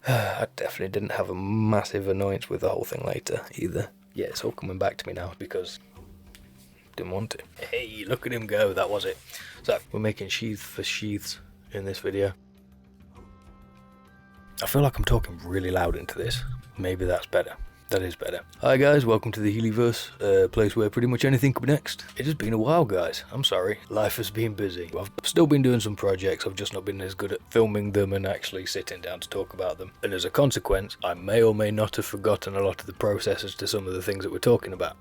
I definitely didn't have a massive annoyance with the whole thing later either. Yeah, it's all coming back to me now because I didn't want it. Hey, look at him go, that was it. So, we're making sheath for sheaths in this video. I feel like I'm talking really loud into this. Maybe that's better. That is better. Hi guys, welcome to the Healeyverse, a place where pretty much anything could be next. It has been a while guys, I'm sorry. Life has been busy. I've still been doing some projects, I've just not been as good at filming them and actually sitting down to talk about them. And as a consequence, I may or may not have forgotten a lot of the processes to some of the things that we're talking about.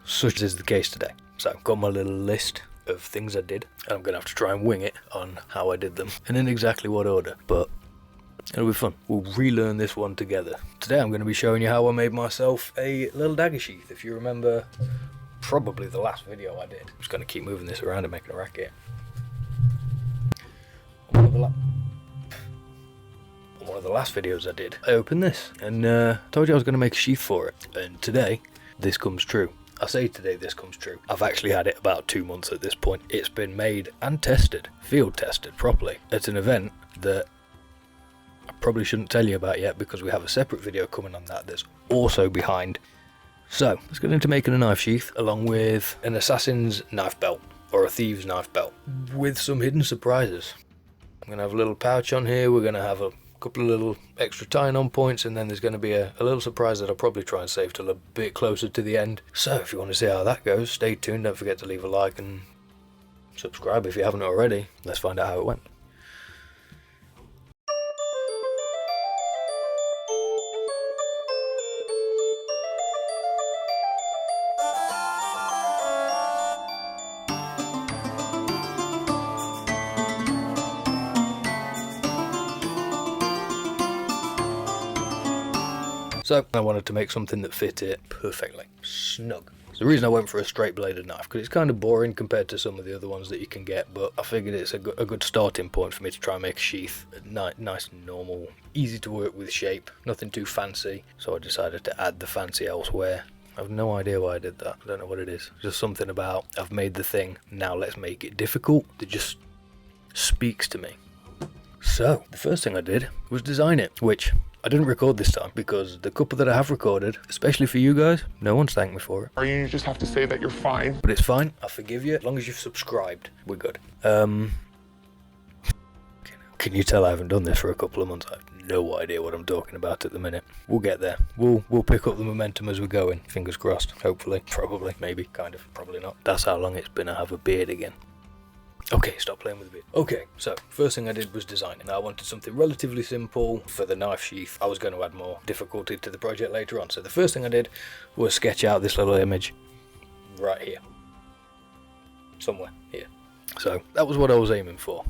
Such is the case today. So I've got my little list of things I did, and I'm going to have to try and wing it on how I did them and in exactly what order. But it'll be fun. We'll relearn this one together. Today I'm going to be showing you how I made myself a little dagger sheath. If you remember, probably the last video I did. I'm just going to keep moving this around and making a racket. One of the last videos I did, I opened this and told you I was going to make a sheath for it. And today, this comes true. I say today this comes true. I've actually had it about 2 months at this point. It's been made and tested, field tested properly, at an event that I probably shouldn't tell you about yet because we have a separate video coming on that that's also behind. So let's get into making a knife sheath along with an assassin's knife belt or a thieves knife belt with some hidden surprises. I'm going to have a little pouch on here, we're going to have a couple of little extra tying on points, and then there's going to be a little surprise that I'll probably try and save till a bit closer to the end. So if you want to see how that goes, stay tuned, don't forget to leave a like and subscribe if you haven't already. Let's find out how it went. So I wanted to make something that fit it perfectly, snug. So the reason I went for a straight bladed knife, because it's kind of boring compared to some of the other ones that you can get, but I figured it's a good starting point for me to try and make a sheath. Nice, normal, easy to work with shape, nothing too fancy. So I decided to add the fancy elsewhere. I have no idea why I did that. I don't know what it is. Just something about, I've made the thing, now let's make it difficult. That just speaks to me. So the first thing I did was design it, which I didn't record this time because the couple that I have recorded, especially for you guys, no one's thanked me for it. Or you just have to say that you're fine. But it's fine, I forgive you, as long as you've subscribed, we're good. Can you tell I haven't done this for a couple of months? I have no idea what I'm talking about at the minute. We'll get there. We'll pick up the momentum as we're going. Fingers crossed, hopefully, probably, maybe, kind of, probably not. That's how long it's been I have a beard again. Okay, stop playing with the beard. Okay, so first thing I did was designing. I wanted something relatively simple for the knife sheath. I was going to add more difficulty to the project later on. So the first thing I did was sketch out this little image right here. Somewhere here. So that was what I was aiming for.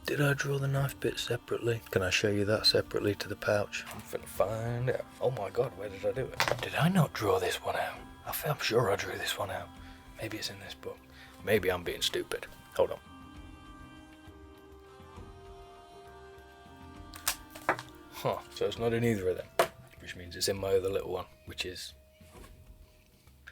Did I draw the knife bit separately? Can I show you that separately to the pouch? I'm finna find out. Oh my god, where did I do it? Did I not draw this one out? I'm sure I drew this one out. Maybe it's in this book. Maybe I'm being stupid. Hold on. Huh, so it's not in either of them, which means it's in my other little one, which is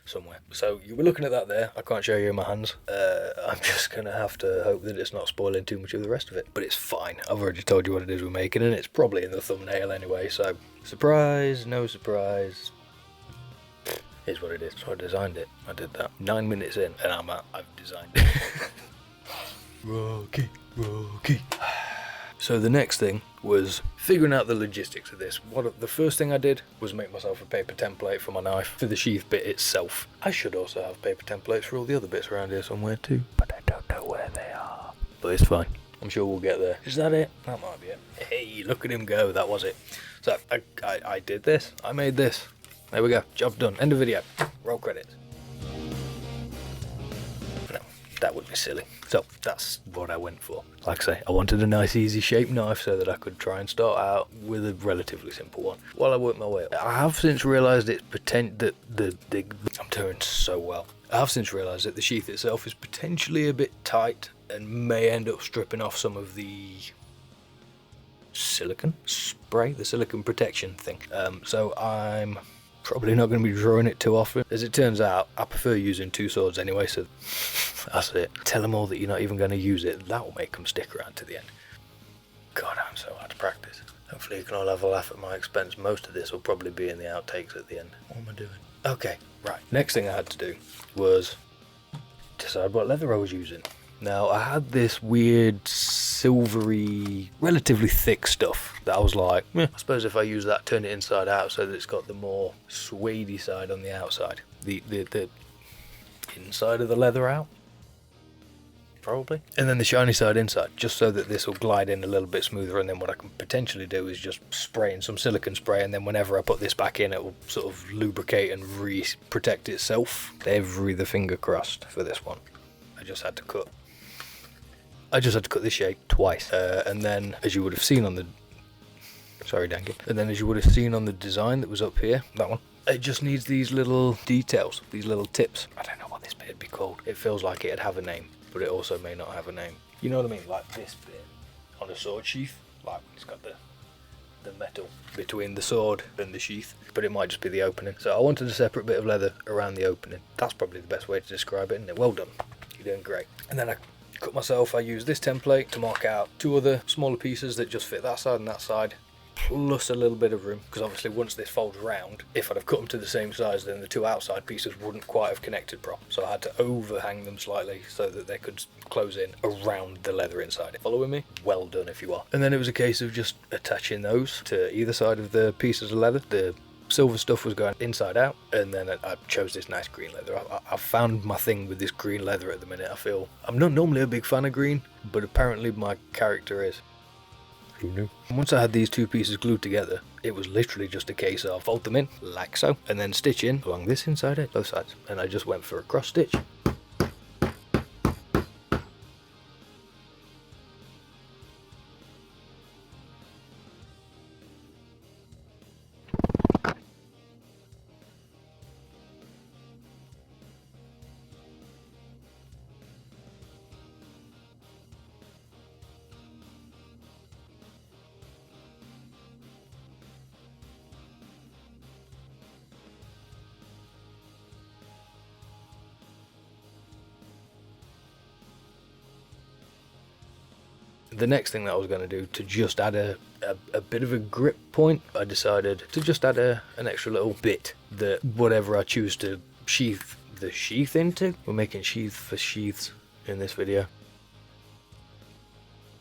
somewhere. So you were looking at that there. I can't show you in my hands. I'm just going to have to hope that it's not spoiling too much of the rest of it. But it's fine. I've already told you what it is we're making, and it's probably in the thumbnail anyway. So surprise, no surprise. Is what it is. So I designed it. I did that. 9 minutes in and I've designed it. Rocky. So the next thing was figuring out the logistics of this. The first thing I did was make myself a paper template for my knife, for the sheath bit itself. I should also have paper templates for all the other bits around here somewhere too, but I don't know where they are. But it's fine. I'm sure we'll get there. Is that it? That might be it. Hey, look at him go. That was it. So I did this. I made this. There we go, job done, end of video, roll credits. No, that would be silly. So that's what I went for. Like I say, I wanted a nice easy shaped knife so that I could try and start out with a relatively simple one while I work my way up. I have since realised it's I'm doing so well. I have since realised that the sheath itself is potentially a bit tight and may end up stripping off some of the silicone spray, the silicone protection thing. So I'm probably not going to be drawing it too often. As it turns out, I prefer using two swords anyway, so that's it. Tell them all that you're not even going to use it. That will make them stick around to the end. God, I'm so hard to practice. Hopefully you can all have a laugh at my expense. Most of this will probably be in the outtakes at the end. What am I doing? Okay, right. Next thing I had to do was decide what leather I was using. Now, I had this weird silvery, relatively thick stuff that I was like, I suppose if I use that, turn it inside out so that it's got the more suede-y side on the outside. The inside of the leather out, probably. And then the shiny side inside, just so that this will glide in a little bit smoother. And then what I can potentially do is just spray in some silicone spray, and then whenever I put this back in, it will sort of lubricate and protect itself. The finger crossed for this one. I just had to cut this shape twice, and then as you would have seen on the design that was up here, that one, it just needs these little details, these little tips. I don't know what this bit would be called. It feels like it'd have a name, but it also may not have a name. You know what I mean? Like this bit on a sword sheath, like it's got the metal between the sword and the sheath, but it might just be the opening. So I wanted a separate bit of leather around the opening. That's probably the best way to describe it, isn't it? Well done. You're doing great. And then I used this template to mark out 2 other smaller pieces that just fit that side and that side, plus a little bit of room, because obviously once this folds round, if I'd have cut them to the same size, then the 2 outside pieces wouldn't quite have connected properly. So I had to overhang them slightly so that they could close in around the leather inside. Following me? Well done if you are. And then it was a case of just attaching those to either side of the pieces of leather. The silver stuff was going inside out, and then I chose this nice green leather. I found my thing with this green leather at the minute. I feel I'm not normally a big fan of green, but apparently my character is. Who knew? Once I had these 2 pieces glued together, it was literally just a case of fold them in like so, and then stitch in along this inside edge, both sides, and I just went for a cross stitch. The next thing that I was going to do to just add a bit of a grip point, I decided to just add an extra little bit that whatever I choose to sheath the sheath into, we're making sheath for sheaths in this video,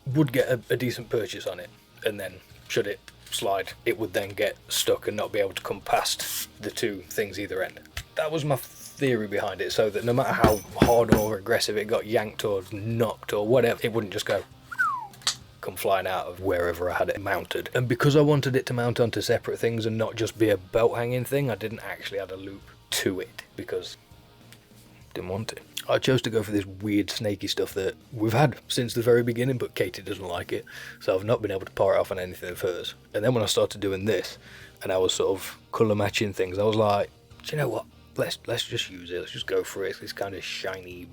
would get a decent purchase on it, and then should it slide, it would then get stuck and not be able to come past the 2 things either end. That was my theory behind it, so that no matter how hard or aggressive it got yanked or knocked or whatever, it wouldn't just come flying out of wherever I had it mounted. And because I wanted it to mount onto separate things and not just be a belt hanging thing, I didn't actually add a loop to it because I didn't want it. I chose to go for this weird snaky stuff that we've had since the very beginning, but Katie doesn't like it, so I've not been able to par it off on anything of hers. And then when I started doing this and I was sort of colour matching things, I was like, do you know what, let's just use it, let's just go for it. It's this kind of shiny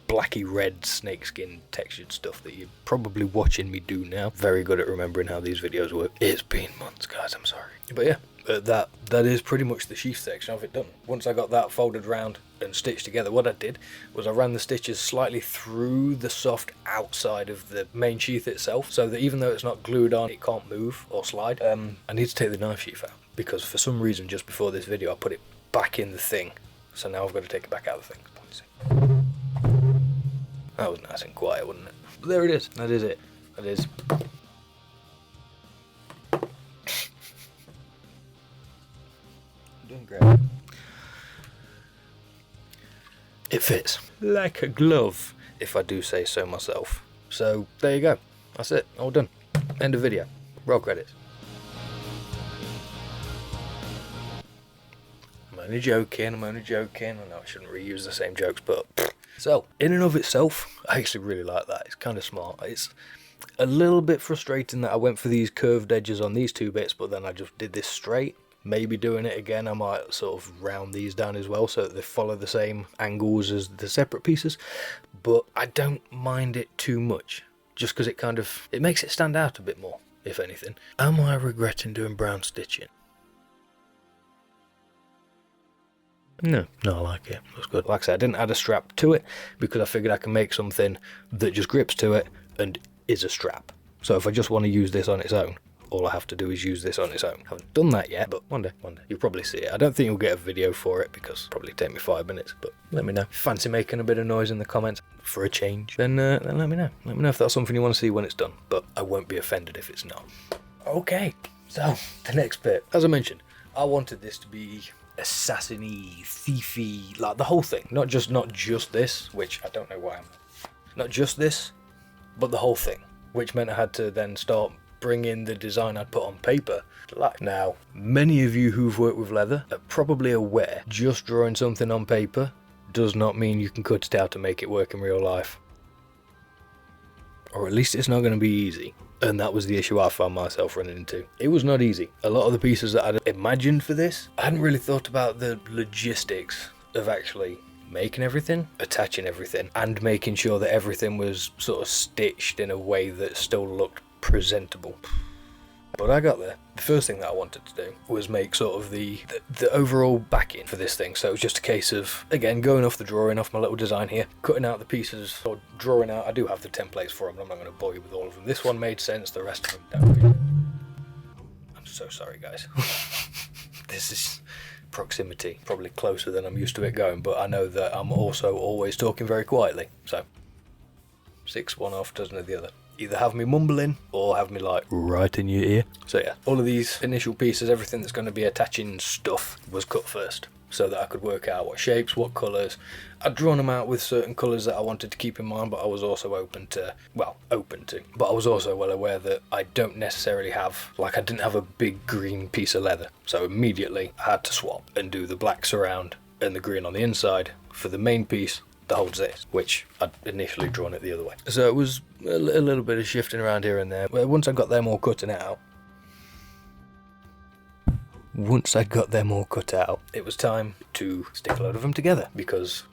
blacky red snakeskin textured stuff that you're probably watching me do now. Very good at remembering how these videos work. It's been months, guys, I'm sorry. But yeah, that is pretty much the sheath section of it done. Once I got that folded round and stitched together, what I did was I ran the stitches slightly through the soft outside of the main sheath itself, so that even though it's not glued on, it can't move or slide. I need to take the knife sheath out, because for some reason just before this video I put it back in the thing, so now I've got to take it back out of the thing. That was nice and quiet, wasn't it? But there it is. That is it. That is. Doing great. It fits like a glove, if I do say so myself. So there you go. That's it. All done. End of video. Roll credits. I'm only joking. I know I shouldn't reuse the same jokes, but. So, in and of itself, I actually really like that. It's kind of smart. It's a little bit frustrating that I went for these curved edges on these 2 bits, but then I just did this straight. Maybe doing it again, I might sort of round these down as well so that they follow the same angles as the separate pieces. But I don't mind it too much, just because it makes it stand out a bit more, if anything. Am I regretting doing brown stitching? No, I like it. Looks good. Like I said, I didn't add a strap to it because I figured I can make something that just grips to it and is a strap. So if I just want to use this on its own, all I have to do is use this on its own. I haven't done that yet, but one day, you'll probably see it. I don't think you'll get a video for it because it'll probably take me 5 minutes, but let me know. Fancy making a bit of noise in the comments for a change, then let me know. Let me know if that's something you want to see when it's done, but I won't be offended if it's not. Okay, so the next bit. As I mentioned, I wanted this to be assassin-y, thiefy, like the whole thing. Not just this, which I don't know why I'm not just this, but the whole thing, which meant I had to then start bring in the design I'd put on paper to life. Now, many of you who've worked with leather are probably aware just drawing something on paper does not mean you can cut it out to make it work in real life. Or at least it's not going to be easy. And that was the issue I found myself running into. It was not easy. A lot of the pieces that I'd imagined for this, I hadn't really thought about the logistics of actually making everything, attaching everything, and making sure that everything was sort of stitched in a way that still looked presentable. But I got there. The first thing that I wanted to do was make sort of the overall backing for this thing. So it was just a case of, again, going off the drawing, off my little design here, cutting out the pieces, or drawing out. I do have the templates for them, I'm not going to bore you with all of them. This one made sense, the rest of them don't really. I'm so sorry, guys. This is proximity, probably closer than I'm used to it going, but I know that I'm also always talking very quietly. So, 6 one off, dozen of the other. Either have me mumbling or have me like right in your ear. So yeah, all of these initial pieces, everything that's going to be attaching stuff was cut first so that I could work out what shapes, what colours. I'd drawn them out with certain colours that I wanted to keep in mind, but I was also but I was also well aware that I don't necessarily have, like I didn't have a big green piece of leather. So immediately I had to swap and do the black surround and the green on the inside for the main piece that holds this, which I'd initially drawn it the other way. So it was a little bit of shifting around here and there. But once I got them all cut out, it was time to stick a load of them together because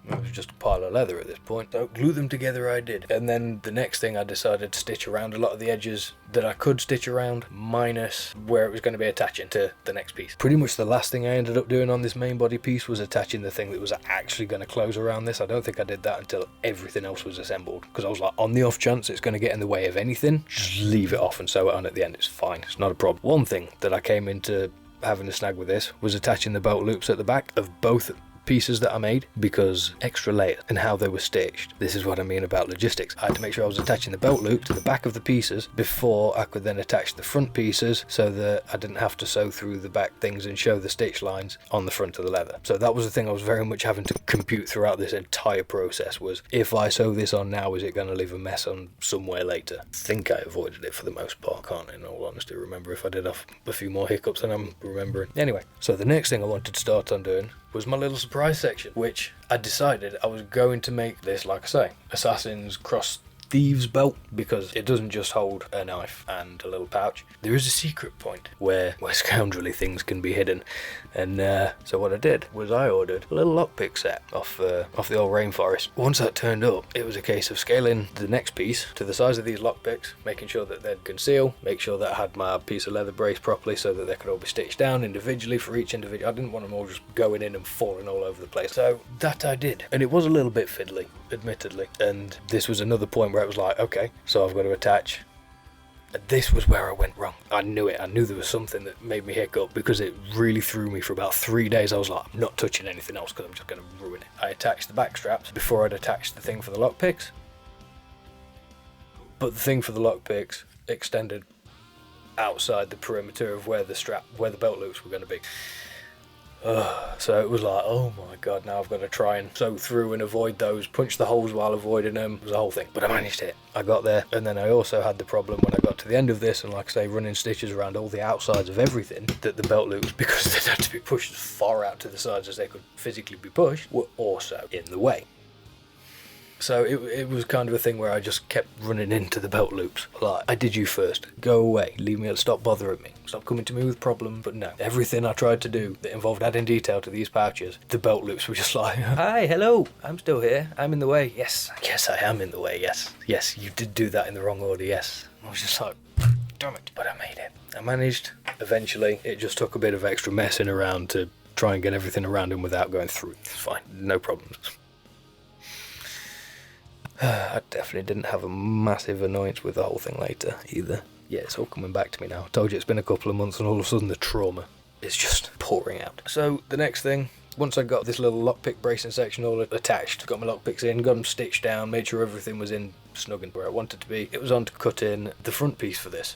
it was just a pile of leather at this point. So glue them together I did. And then the next thing I decided to stitch around a lot of the edges that I could stitch around, minus where it was going to be attaching to the next piece. Pretty much the last thing I ended up doing on this main body piece was attaching the thing that was actually going to close around this. I don't think I did that until everything else was assembled, because I was like, on the off chance it's going to get in the way of anything, just leave it off and sew it on at the end. It's fine, it's not a problem. One thing that I came into having a snag with this was attaching the belt loops at the back of both pieces that I made, because extra layer and how they were stitched. This is what I mean about logistics. I had to make sure I was attaching the belt loop to the back of the pieces before I could then attach the front pieces, so that I didn't have to sew through the back things and show the stitch lines on the front of the leather. So that was the thing I was very much having to compute throughout this entire process, was if I sew this on now, is it going to leave a mess on somewhere later? I think I avoided it for the most part. Can't in all honesty remember if I did have a few more hiccups than I'm remembering. Anyway, so the next thing I wanted to start on doing was my little surprise section, which I decided I was going to make this, like I say, Assassin's Cross Thieves belt, because it doesn't just hold a knife and a little pouch. There is a secret point where scoundrelly things can be hidden, and so what I did was I ordered a little lockpick set off the old rainforest. Once that turned up, it was a case of scaling the next piece to the size of these lockpicks, making sure that they'd conceal, make sure that I had my piece of leather braced properly so that they could all be stitched down individually for each individual. I didn't want them all just going in and falling all over the place. So that I did, and it was a little bit fiddly, admittedly, and this was another point where it was like, okay, so I've got to attach. And this was where I went wrong. I knew it. I knew there was something that made me hiccup, because it really threw me for about 3 days. I was like, I'm not touching anything else because I'm just going to ruin it. I attached the back straps before I'd attached the thing for the lockpicks, but the thing for the lockpicks extended outside the perimeter of where the belt loops were going to be. So it was like, oh my god, now I've got to try and sew through and avoid those, punch the holes while avoiding them. It was a whole thing, but I managed it. I got there, and then I also had the problem when I got to the end of this, and like I say, running stitches around all the outsides of everything, that the belt loops, because they had to be pushed as far out to the sides as they could physically be pushed, were also in the way. So it was kind of a thing where I just kept running into the belt loops. Like, I did you first. Go away. Leave me. Stop bothering me. Stop coming to me with problems. But no. Everything I tried to do that involved adding detail to these pouches, the belt loops were just like, hi, hello. I'm still here. I'm in the way. Yes, I am in the way. Yes, you did do that in the wrong order. Yes. I was just like, damn it. But I made it. I managed. Eventually, it just took a bit of extra messing around to try and get everything around him without going through. It's fine. No problems. I definitely didn't have a massive annoyance with the whole thing later either. Yeah, it's all coming back to me now. I told you it's been a couple of months and all of a sudden the trauma is just pouring out. So the next thing, once I got this little lockpick bracing section all attached, got my lockpicks in, got them stitched down, made sure everything was in snug and where I wanted to be, it was on to cut in the front piece for this.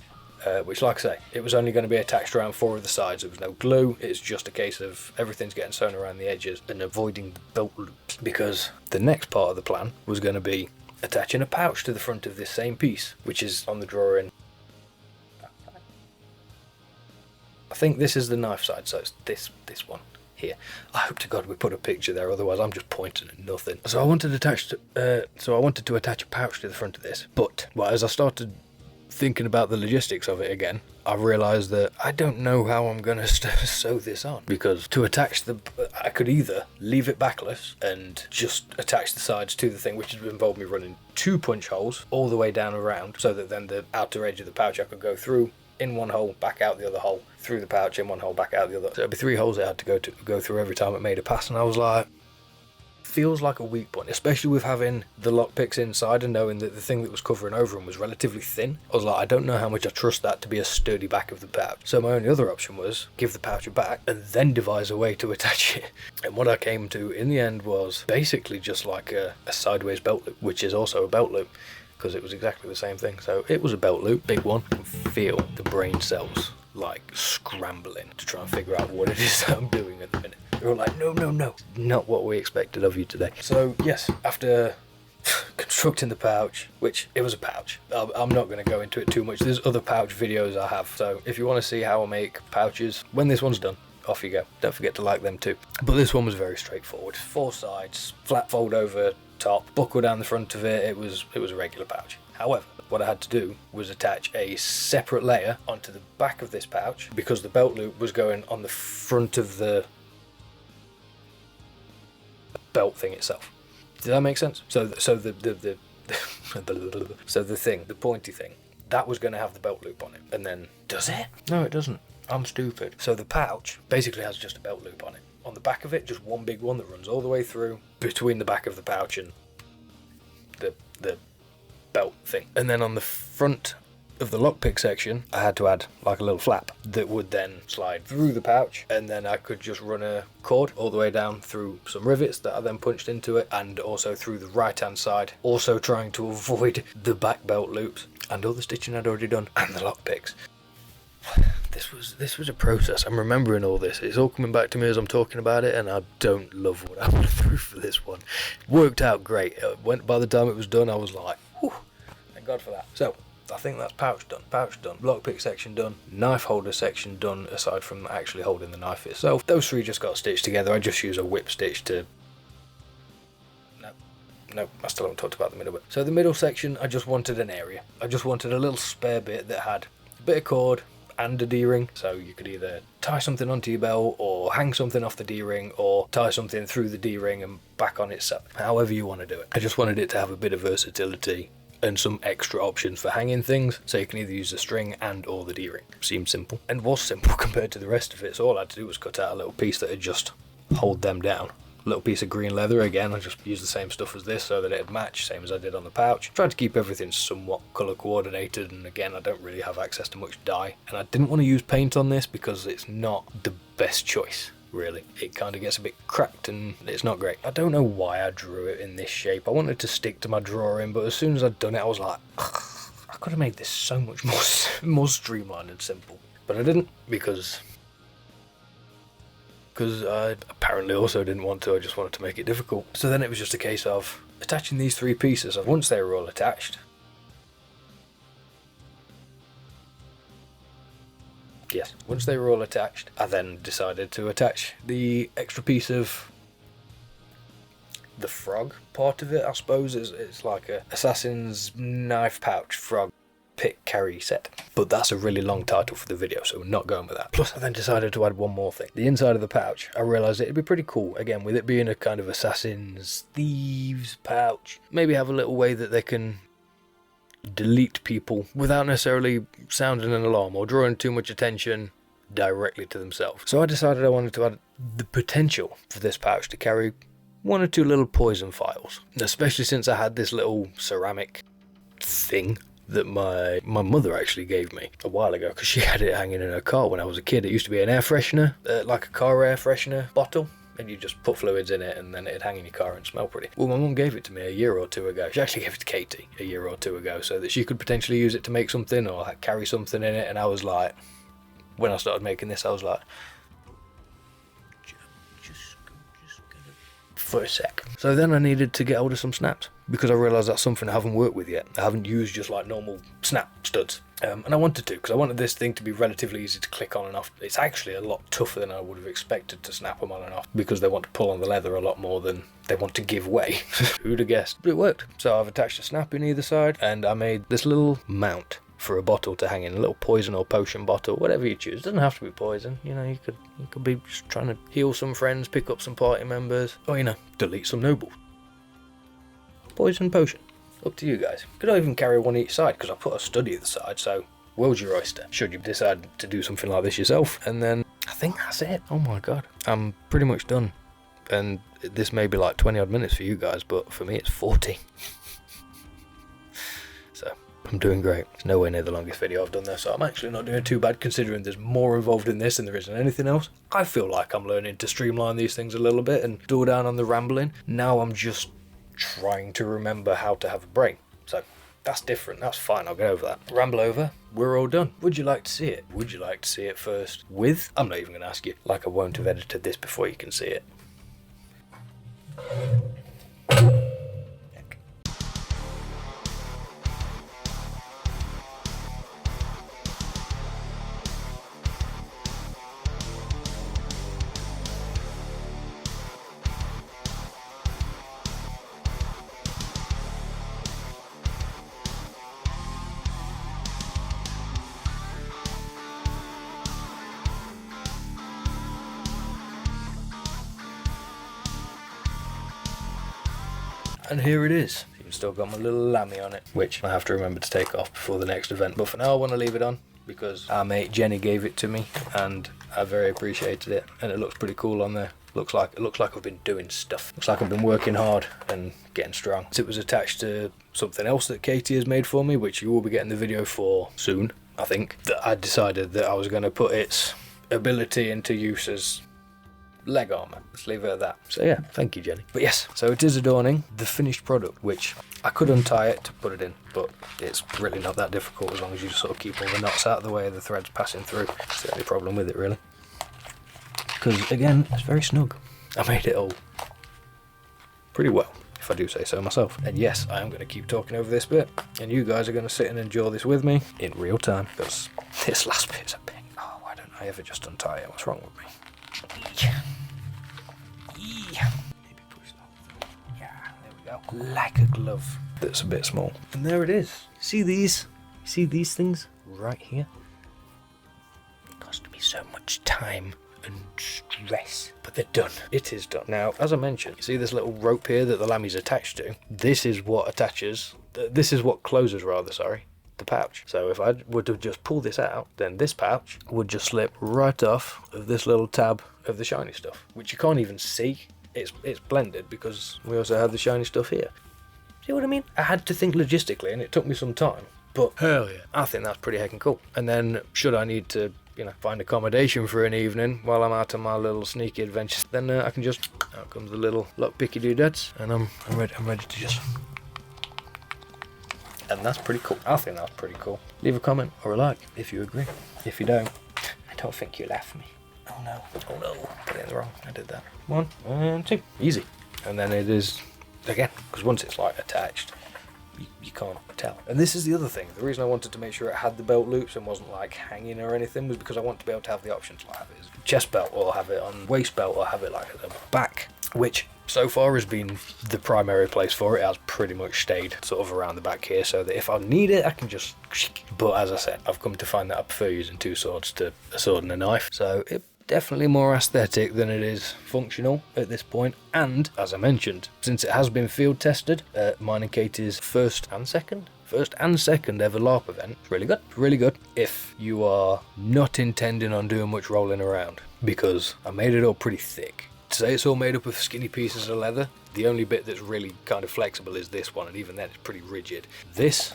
Which, like I say, it was only going to be attached around 4 of the sides. There was no glue. It's just a case of everything's getting sewn around the edges and avoiding the belt loops. Because the next part of the plan was going to be attaching a pouch to the front of this same piece, which is on the drawing. I think this is the knife side, so it's this one here. I hope to God we put a picture there, otherwise I'm just pointing at nothing. So I wanted to attach a pouch to the front of this, but as I started thinking about the logistics of it again, I realised that I don't know how I'm going to sew this on, because to attach I could either leave it backless and just attach the sides to the thing, which would involve me running 2 punch holes all the way down around, so that then the outer edge of the pouch I could go through in one hole, back out the other hole, through the pouch in one hole, back out the other. So it'd be 3 holes I had to go through every time it made a pass, and I was like, feels like a weak point, especially with having the lockpicks inside and knowing that the thing that was covering over them was relatively thin. I was like, I don't know how much I trust that to be a sturdy back of the pouch. So my only other option was give the pouch a back and then devise a way to attach it. And what I came to in the end was basically just like a sideways belt loop, which is also a belt loop, because it was exactly the same thing. So it was a belt loop, big one. I can feel the brain cells like scrambling to try and figure out what it is that I'm doing at the minute. They're all like, no, not what we expected of you today. So yes, after constructing the pouch, which it was a pouch, I'm not going to go into it too much. There's other pouch videos I have, so if you want to see how I make pouches, when this one's done, off you go. Don't forget to like them too. But this one was very straightforward. 4 sides, flat fold over top, buckle down the front of it. It was a regular pouch. However, what I had to do was attach a separate layer onto the back of this pouch, because the belt loop was going on the front of the belt thing itself. Did that make sense? So the thing, the pointy thing, that was going to have the belt loop on it. And then, does it? No, it doesn't. I'm stupid. So the pouch basically has just a belt loop on it. On the back of it, just one big one that runs all the way through between the back of the pouch and the belt thing. And then on the front of the lockpick section, I had to add like a little flap that would then slide through the pouch, and then I could just run a cord all the way down through some rivets that I then punched into it, and also through the right hand side, also trying to avoid the back belt loops and all the stitching I'd already done and the lockpicks. This was a process. I'm remembering all this. It's all coming back to me as I'm talking about it, and I don't love what I went through for this one. It worked out great. By the time it was done, I was like, whew, thank God for that. So I think that's pouch done, lockpick section done, knife holder section done, aside from actually holding the knife itself. Those 3 just got stitched together. I just use a whip stitch to... No, I still haven't talked about the middle bit. So the middle section, I just wanted an area. I just wanted a little spare bit that had a bit of cord and a D-ring, so you could either tie something onto your belt or hang something off the D-ring or tie something through the D-ring and back on itself, however you want to do it. I just wanted it to have a bit of versatility and some extra options for hanging things, so you can either use the string and or the D-ring. Seemed simple, and was simple compared to the rest of it, so all I had to do was cut out a little piece that would just hold them down. A little piece of green leather, again, I just used the same stuff as this so that it'd match, same as I did on the pouch. Tried to keep everything somewhat colour coordinated, and again, I don't really have access to much dye, and I didn't want to use paint on this because it's not the best choice. Really, it kind of gets a bit cracked and it's not great. I don't know why I drew it in this shape. I wanted to stick to my drawing, but as soon as I'd done it, I was like, I could have made this so much more streamlined and simple. But I didn't, because I apparently also didn't want to. I just wanted to make it difficult. So then it was just a case of attaching these 3 pieces. Once they were all attached, I then decided to attach the extra piece of the frog part of it, I suppose. It's like a assassin's knife pouch frog pick carry set. But that's a really long title for the video, so we're not going with that. Plus I then decided to add one more thing. The inside of the pouch, I realised it'd be pretty cool, again, with it being a kind of assassin's thieves pouch. Maybe have a little way that they can delete people without necessarily sounding an alarm or drawing too much attention directly to themselves. So I decided I wanted to add the potential for this pouch to carry one or two little poison files, especially since I had this little ceramic thing that my mother actually gave me a while ago, because she had it hanging in her car when I was a kid. It used to be an air freshener, like a car air freshener bottle, and you just put fluids in it and then it'd hang in your car and smell pretty. Well, my mum gave it to me a year or two ago. She actually gave it to Katie a year or two ago so that she could potentially use it to make something or carry something in it. And I was like, when I started making this, I was like, just for a sec. So then I needed to get hold of some snaps, because I realised that's something I haven't worked with yet. I haven't used just like normal snap studs. And I wanted to, because I wanted this thing to be relatively easy to click on and off. It's actually a lot tougher than I would have expected to snap them on and off, because they want to pull on the leather a lot more than they want to give way. Who'd have guessed? But it worked. So I've attached a snap in either side, and I made this little mount for a bottle to hang in, a little poison or potion bottle, whatever you choose. It doesn't have to be poison, you know, you could be just trying to heal some friends, pick up some party members, or, you know, delete some nobles. Poison, potion, up to you guys. Could I even carry one each side, because I put a stud either side, so world's your oyster, should you decide to do something like this yourself. And then I think that's it. Oh my god, I'm pretty much done. And this may be like 20 odd minutes for you guys, but for me it's 40. So I'm doing great. It's nowhere near the longest video I've done there, so I'm actually not doing too bad, considering there's more involved in this than there is in anything else. I feel like I'm learning to streamline these things a little bit and dull down on the rambling. Now I'm just trying to remember how to have a brain. So that's different, that's fine, I'll get over that. Ramble over, we're all done. Would you like to see it? Would you like to see it first with? I'm not even going to ask you, like I won't have edited this before you can see it. And here it is. You've still got my little lammy on it, which I have to remember to take off before the next event. But for now I want to leave it on, because our mate Jenny gave it to me and I very appreciated it, and it looks pretty cool on there. It looks like I've been doing stuff. Looks like I've been working hard and getting strong. It was attached to something else that Katie has made for me, which you will be getting the video for soon, I think. That I decided that I was going to put its ability into use as leg armor. Let's leave it at that. So yeah, thank you, Jenny. But yes, so it is adorning the finished product, which I could untie it to put it in, but it's really not that difficult as long as you just sort of keep all the knots out of the way of the threads passing through. That's the only problem with it, really. Because again, it's very snug. I made it all pretty well, if I do say so myself. And yes, I am going to keep talking over this bit, and you guys are going to sit and enjoy this with me in real time, because this last bit is a pain. Oh, why don't I ever just untie it? What's wrong with me? Maybe push that through. Yeah, there we go. Like a glove. That's a bit small. And there it is. See these? See these things right here? It cost me so much time and stress, but they're done. It is done. Now, as I mentioned, you see this little rope here that the lammy's attached to? This is what attaches, this is what closes rather, sorry, the pouch. So if I were to just pull this out, then this pouch would just slip right off of this little tab of the shiny stuff, which you can't even see. It's blended because we also have the shiny stuff here. See what I mean? I had to think logistically, and it took me some time, but hell yeah, I think that's pretty heckin' cool. And then should I need to, you know, find accommodation for an evening while I'm out on my little sneaky adventures, then I can just, out comes the little lockpicky doodads, and I'm ready to just. And that's pretty cool. I think that's pretty cool. Leave a comment or a like if you agree. If you don't, I don't think you'll laugh me. Oh no, oh no, put it in the wrong. I did that. 1 and 2, easy. And then it is, again, because once it's like attached, you can't tell. And this is the other thing. The reason I wanted to make sure it had the belt loops and wasn't like hanging or anything was because I want to be able to have the options, like have it as a chest belt or have it on waist belt or have it like at the back, which so far has been the primary place for it. It has pretty much stayed sort of around the back here, so that if I need it I can just, but as I said, I've come to find that I prefer using 2 swords to a sword and a knife, so it's definitely more aesthetic than it is functional at this point. And as I mentioned, since it has been field tested, mine and Katie's first and second ever LARP event, it's really good if you are not intending on doing much rolling around, because I made it all pretty thick. say it's all made up of skinny pieces of leather. The only bit that's really kind of flexible is this one, and even then it's pretty rigid. This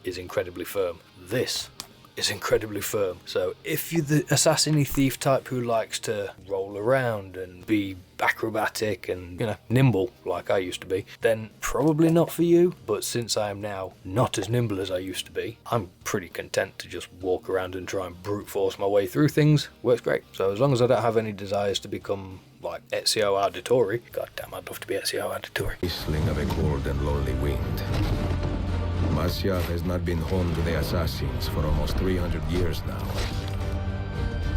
is incredibly firm. This is incredibly firm. So if you're the assassin-y thief type who likes to roll around and be acrobatic and, you know, nimble like I used to be, then probably not for you. But since I am now not as nimble as I used to be, I'm pretty content to just walk around and try and brute force my way through things. Works great. So as long as I don't have any desires to become like Ezio Auditore, goddamn, I'd love to be Ezio Auditore. Whistling of a cold and lonely wind. Marcia has not been home to the assassins for almost 300 years now.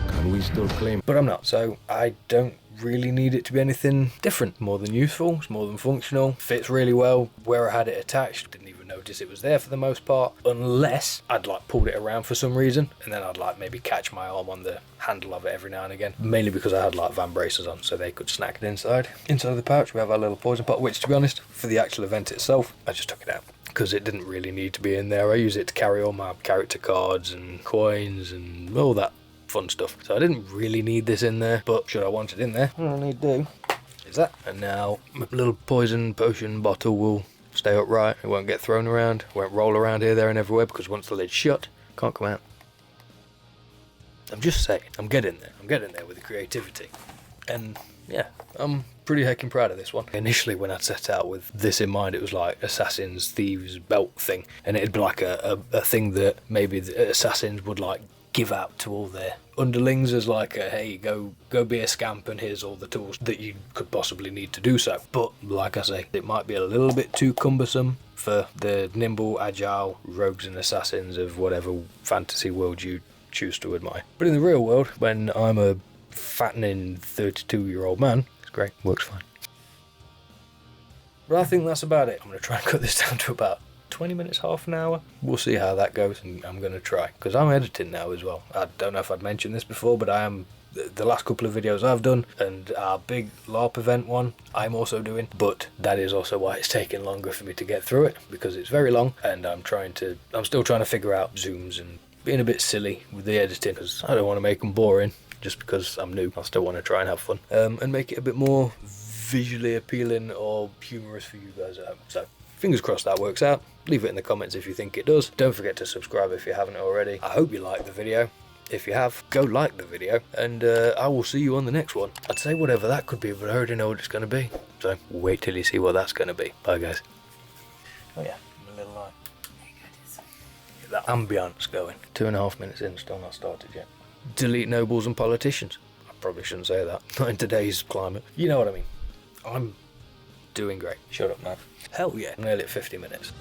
Can we still claim? But I'm not, so I don't really need it to be anything different. More than useful, it's more than functional, fits really well. Where I had it attached, didn't even notice it was there for the most part, unless I'd like pulled it around for some reason, and then I'd like maybe catch my arm on the handle of it every now and again, mainly because I had like van braces on so they could snack it inside of the pouch. We have our little poison pot, which to be honest, for the actual event itself, I just took it out because it didn't really need to be in there. I use it to carry all my character cards and coins and all that fun stuff, so I didn't really need this in there, but should I want it in there, all I need to do is that. And now my little poison potion bottle will stay upright, it won't get thrown around, it won't roll around here, there and everywhere, because once the lid's shut, it can't come out. I'm just saying, I'm getting there with the creativity. And yeah, I'm pretty heckin' proud of this one. Initially when I'd set out with this in mind, it was like Assassin's Thieves belt thing, and it'd be like a thing that maybe the assassins would like give out to all their underlings as like a, hey, go be a scamp and here's all the tools that you could possibly need to do so. But like I say, it might be a little bit too cumbersome for the nimble, agile rogues and assassins of whatever fantasy world you choose to admire. But in the real world, when I'm a fattening 32-year-old man, it's great, works fine. But I think that's about it. I'm going to try and cut this down to about 20 minutes, half an hour. We'll see how that goes, and I'm going to try, because I'm editing now as well. I don't know if I'd mentioned this before, but I am, the last couple of videos I've done, and our big LARP event one, I'm also doing, but that is also why it's taking longer for me to get through it, because it's very long, and I'm still trying to figure out zooms and being a bit silly with the editing, because I don't want to make them boring, just because I'm new. I still want to try and have fun, and make it a bit more visually appealing or humorous for you guys at home. So fingers crossed that works out. Leave it in the comments if you think it does. Don't forget to subscribe if you haven't already. I hope you liked the video. If you have, go like the video, and I will see you on the next one. I'd say whatever that could be, but I already know what it's going to be. So wait till you see what that's going to be. Bye guys. Oh yeah, a little light. Get that ambience going. 2.5 minutes in, still not started yet. Delete nobles and politicians. I probably shouldn't say that. Not in today's climate. You know what I mean. I'm doing great. Shut up, man. Hell yeah. I'm nearly at 50 minutes.